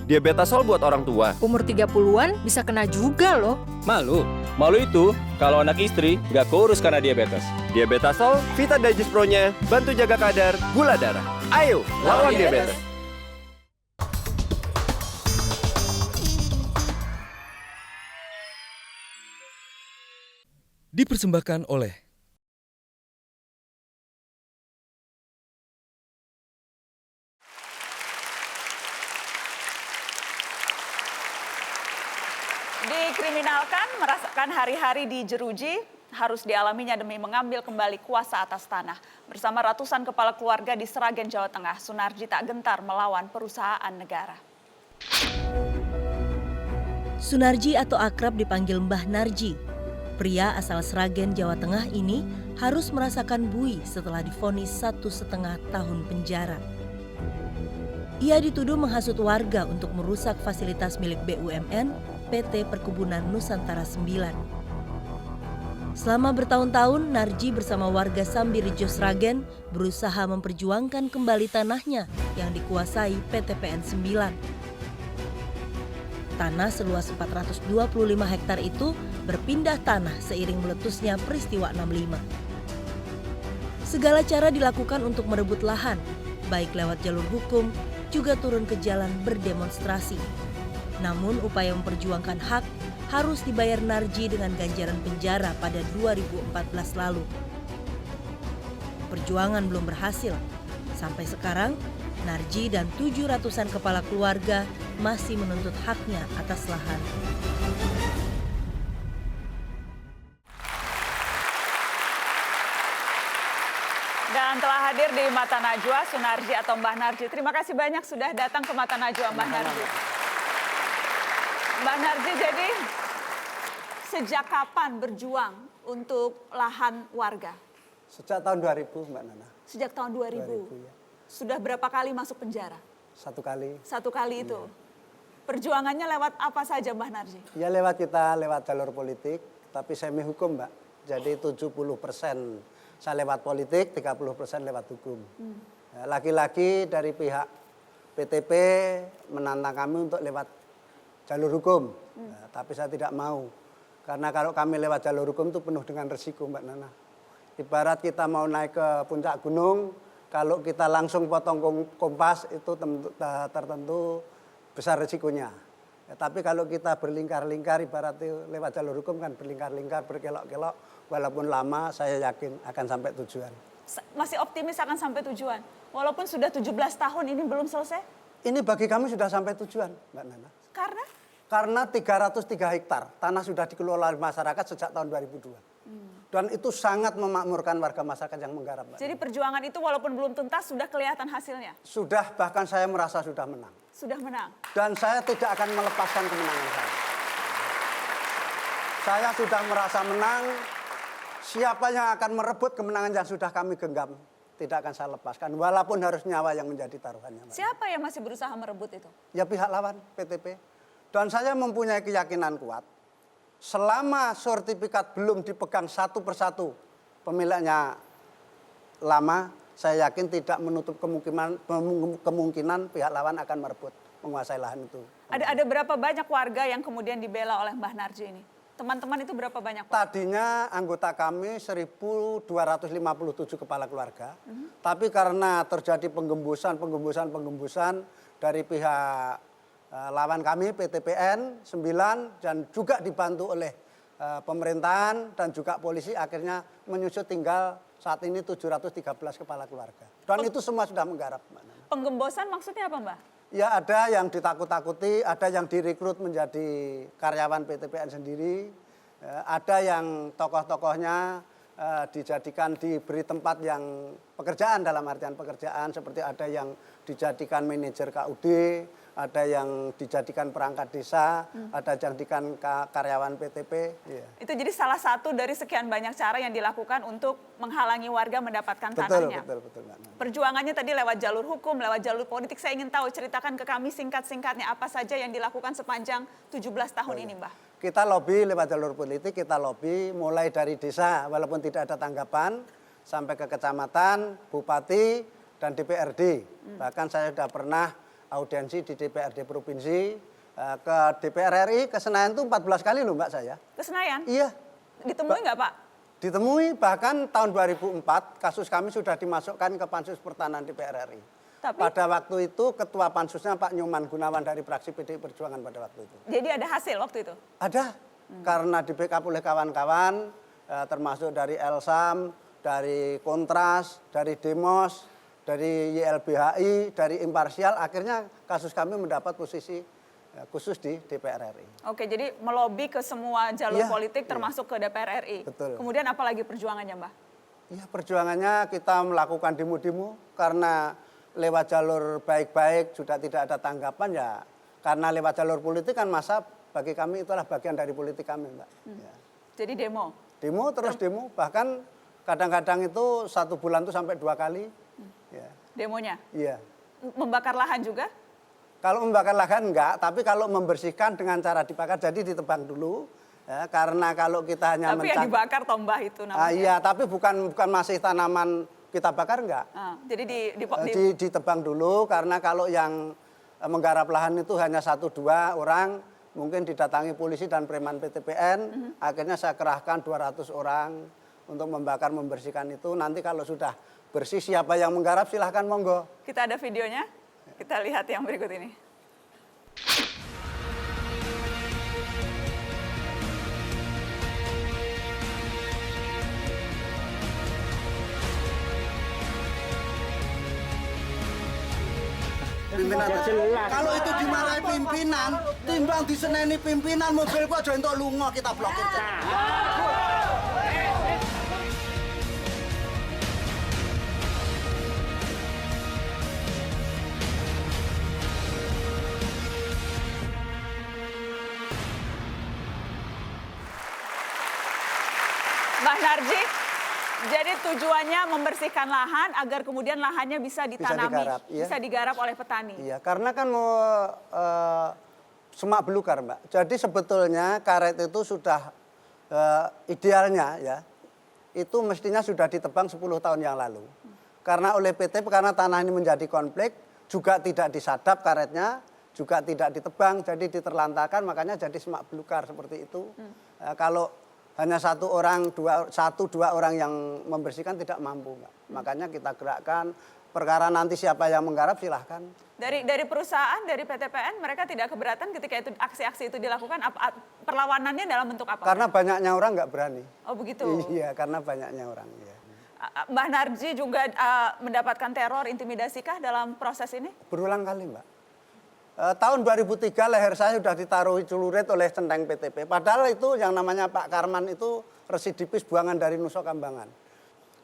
Diabetasol buat orang tua. Umur 30-an bisa kena juga loh. Malu? Malu itu kalau anak istri nggak kurus karena diabetes. Diabetasol, Vita Digest Pro-nya bantu jaga kadar gula darah. Ayo, lawan diabetes. Dipersembahkan oleh Dikriminalkan, merasakan hari-hari di jeruji, harus dialaminya demi mengambil kembali kuasa atas tanah. Bersama ratusan kepala keluarga di Sragen, Jawa Tengah, Sunarji tak gentar melawan perusahaan negara. Sunarji atau akrab dipanggil Mbah Narji. Pria asal Sragen, Jawa Tengah ini harus merasakan bui setelah divonis 1,5 tahun penjara. Ia dituduh menghasut warga untuk merusak fasilitas milik BUMN PT Perkebunan Nusantara 9. Selama bertahun-tahun, Narji bersama warga Sambirejo Sragen berusaha memperjuangkan kembali tanahnya yang dikuasai PT PN 9. Tanah seluas 425 hektar itu berpindah tanah seiring meletusnya peristiwa 65. Segala cara dilakukan untuk merebut lahan, baik lewat jalur hukum, juga turun ke jalan berdemonstrasi. Namun upaya memperjuangkan hak harus dibayar Narji dengan ganjaran penjara pada 2014 lalu. Perjuangan belum berhasil. Sampai sekarang, Narji dan 700-an kepala keluarga masih menuntut haknya atas lahan. Dan telah hadir di Mata Najwa, Sunarji atau Mbah Narji. Terima kasih banyak sudah datang ke Mata Najwa, Mbah Narji. Mbah Narji, jadi sejak kapan berjuang untuk lahan warga? Sejak tahun 2000, Mbak Nana. Sejak tahun 2000? Ya. Sudah berapa kali masuk penjara? 1 kali. 1 kali itu? Perjuangannya lewat apa saja, Mbah Narji? Ya lewat jalur politik, tapi semi hukum, Mbak. Jadi 70% saya lewat politik, 30% lewat hukum. Ya, laki-laki dari pihak PTP menantang kami untuk lewat jalur hukum, ya, tapi saya tidak mau. Karena kalau kami lewat jalur hukum itu penuh dengan resiko, Mbak Nana. Ibarat kita mau naik ke puncak gunung, kalau kita langsung potong kompas itu tertentu besar resikonya. Ya, tapi kalau kita berlingkar-lingkar, ibarat itu lewat jalur hukum kan berlingkar-lingkar, berkelok-kelok, walaupun lama saya yakin akan sampai tujuan. Masih optimis akan sampai tujuan? Walaupun sudah 17 tahun ini belum selesai? Ini bagi kami sudah sampai tujuan, Mbak Nana. Karena? Karena 303 hektar tanah sudah dikelola oleh masyarakat sejak tahun 2002. Dan itu sangat memakmurkan warga masyarakat yang menggarap. Mbak. Jadi perjuangan itu walaupun belum tuntas sudah kelihatan hasilnya? Sudah, bahkan saya merasa sudah menang. Sudah menang? Dan saya tidak akan melepaskan kemenangan saya. Saya sudah merasa menang, siapa yang akan merebut kemenangan yang sudah kami genggam, tidak akan saya lepaskan, walaupun harus nyawa yang menjadi taruhannya. Mbak. Siapa yang masih berusaha merebut itu? Ya pihak lawan, PTP. Dan saya mempunyai keyakinan kuat, selama sertifikat belum dipegang satu persatu pemiliknya lama, saya yakin tidak menutup kemungkinan pihak lawan akan merebut, menguasai lahan itu. Ada berapa banyak warga yang kemudian dibela oleh Mbah Narji ini? Teman-teman itu berapa banyak, Pak? Tadinya anggota kami 1.257 kepala keluarga, tapi karena terjadi penggembusan dari pihak lawan kami PTPN 9 dan juga dibantu oleh pemerintahan dan juga polisi, akhirnya menyusut tinggal saat ini 713 kepala keluarga. Dan itu semua sudah menggarap. Penggembosan maksudnya apa, Mbah? Ya ada yang ditakut-takuti, ada yang direkrut menjadi karyawan PTPN sendiri, ada yang tokoh-tokohnya dijadikan diberi tempat yang pekerjaan, dalam artian pekerjaan seperti ada yang dijadikan manajer KUD, ada yang dijadikan perangkat desa, ada yang dijadikan karyawan PTP. Ya. Itu jadi salah satu dari sekian banyak cara yang dilakukan untuk menghalangi warga mendapatkan tanahnya. Betul. Perjuangannya tadi lewat jalur hukum, lewat jalur politik. Saya ingin tahu, ceritakan ke kami singkat-singkatnya apa saja yang dilakukan sepanjang 17 tahun ini, Mbah. Kita lobby lewat jalur politik, kita lobby mulai dari desa, walaupun tidak ada tanggapan, sampai ke kecamatan, bupati, dan DPRD. Bahkan saya sudah pernah audiensi di DPRD Provinsi, ke DPR RI, ke Senayan itu 14 kali loh Mbak saya. Ke Senayan? Iya, Ditemui nggak Pak? ditemui bahkan tahun 2004 kasus kami sudah dimasukkan ke Pansus Pertahanan DPR RI. Tapi- Pada waktu itu ketua pansusnya Pak Nyoman Gunawan dari fraksi PDI Perjuangan pada waktu itu. Jadi ada hasil waktu itu? Ada, karena di backup oleh kawan-kawan, termasuk dari Elsam, dari Kontras, dari Demos, dari YLBHI, dari Imparsial, akhirnya kasus kami mendapat posisi khusus di DPR RI. Oke, jadi melobi ke semua jalur Iya, politik iya. termasuk ke DPR RI. Betul. Kemudian apa lagi perjuangannya Mbak? Ya, perjuangannya kita melakukan demo-demo karena lewat jalur baik-baik sudah tidak ada tanggapan ya. Karena lewat jalur politik kan masa bagi kami itulah bagian dari politik kami, Mbak. Ya. Jadi demo? Demo terus demo, bahkan kadang-kadang itu 1 bulan itu sampai 2 kali. Ya. Demonya? Iya. Membakar lahan juga? Kalau membakar lahan enggak, tapi kalau membersihkan dengan cara dibakar jadi ditebang dulu. Ya, karena kalau kita hanya Tapi yang dibakar tombah itu namanya. iya, tapi bukan masih tanaman kita bakar enggak. Jadi Ditebang dulu karena kalau yang menggarap lahan itu hanya 1-2 orang, mungkin didatangi polisi dan preman PTPN, akhirnya saya kerahkan 200 orang untuk membakar membersihkan itu. Nanti kalau sudah bersih siapa yang menggarap silahkan monggo. kita ada videonya, kita lihat yang berikut ini. Pimpinan, kalau itu dimarahi pimpinan, timbang diseneni pimpinan, mobil gua aja entuk lunga kita blokir. Mbak Narji, jadi tujuannya membersihkan lahan agar kemudian lahannya bisa ditanami, digarap, iya. bisa digarap oleh petani. Iya, karena kan mau semak belukar, Mbak. Jadi sebetulnya karet itu sudah idealnya ya, itu mestinya sudah ditebang 10 tahun yang lalu. Karena oleh PT, karena tanah ini menjadi konflik, juga tidak disadap karetnya, juga tidak ditebang, jadi diterlantarkan, makanya jadi semak belukar seperti itu. Kalau hanya 1 orang, 2 orang yang membersihkan tidak mampu, Mbak. Makanya kita gerakkan, perkara nanti siapa yang menggarap silahkan. Dari perusahaan, dari PTPN, mereka tidak keberatan ketika itu aksi-aksi itu dilakukan. Perlawanannya dalam bentuk apa? Karena banyaknya orang nggak berani. Oh begitu. Iya, karena banyaknya orang. Iya. Mbak Narji juga mendapatkan teror, intimidasikah dalam proses ini? Berulang kali, Mbak. Tahun 2003 leher saya sudah ditaruhi celurit oleh centeng PTP. Padahal itu yang namanya Pak Karman itu residipis buangan dari Nusa Kambangan.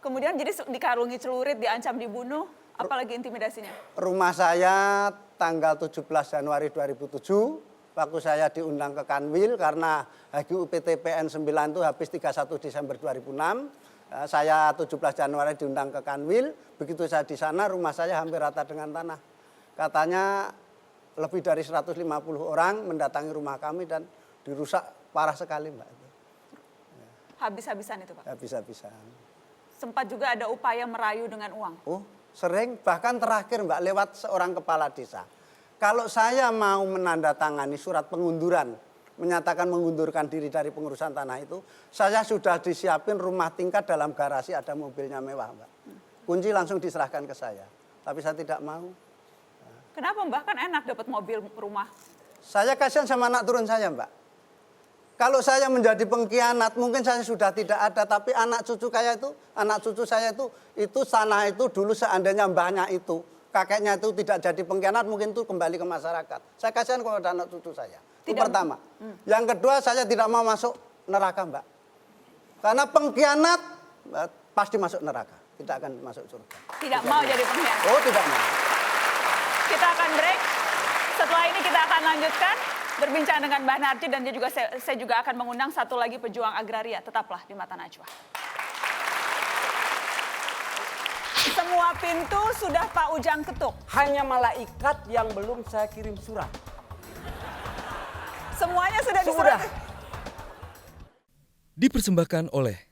Kemudian jadi dikarungi celurit, diancam dibunuh, apalagi intimidasinya? Rumah saya tanggal 17 Januari 2007, waktu saya diundang ke Kanwil karena HGU PTPN 9 itu habis 31 Desember 2006. Saya 17 Januari diundang ke Kanwil, begitu saya di sana rumah saya hampir rata dengan tanah. Katanya lebih dari 150 orang mendatangi rumah kami dan dirusak parah sekali, Mbak. Habis-habisan itu, Pak? Habis-habisan. Sempat juga ada upaya merayu dengan uang? Oh, sering. Bahkan terakhir, Mbak, lewat seorang kepala desa. Kalau saya mau menandatangani surat pengunduran, menyatakan mengundurkan diri dari pengurusan tanah itu, saya sudah disiapin rumah tingkat dalam garasi, ada mobilnya mewah, Mbak. Kunci langsung diserahkan ke saya. Tapi saya tidak mau. Kenapa Mbak? Kan enak dapat mobil rumah. Saya kasihan sama anak turun saya, Mbak. Kalau saya menjadi pengkhianat, mungkin saya sudah tidak ada. Tapi anak cucu saya itu tanah itu dulu seandainya mbahnya itu, kakeknya itu tidak jadi pengkhianat, mungkin itu kembali ke masyarakat. Saya kasihan kepada anak cucu saya. Itu pertama. Yang kedua, saya tidak mau masuk neraka, Mbak. Karena pengkhianat pasti masuk neraka, tidak akan masuk surga. Tidak mau jadi pengkhianat? Oh, tidak mau. Kita akan break. Setelah ini kita akan lanjutkan berbincang dengan Mbah Narji dan saya juga akan mengundang satu lagi pejuang agraria. Tetaplah di Mata Najwa. Semua pintu sudah Pak Ujang ketuk. Hanya malaikat yang belum saya kirim surat. Semuanya sudah disurat. Dipersembahkan oleh